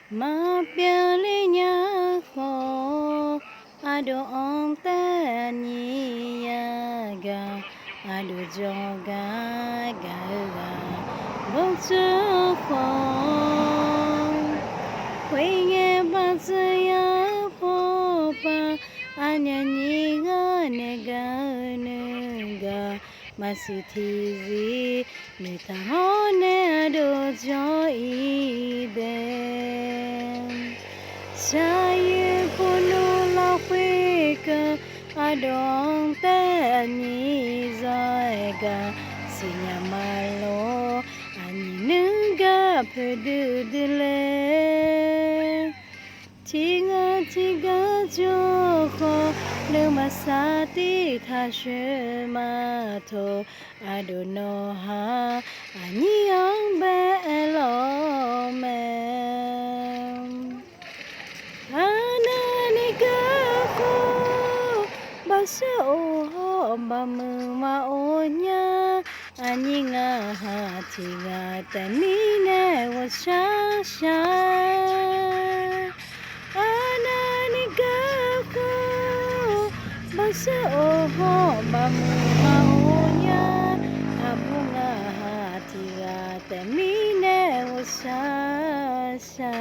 Ma bia li nha kho ado ong ta ni ya ga ado joga ga ga bông chu kho quay nghe ba ya pho pa anya ni ga masih tizi ni tahone ado jo ide saya punu la ka adong ta ni ga sinya malo ani nunga pedudele Tiga tiga joko lemasati thashmato adonoha anyang belome ananigako basa oho bamuma onya anyinga hatinga tamine wasasha ananigako basa oho bamu maunya abunga hati temine usasa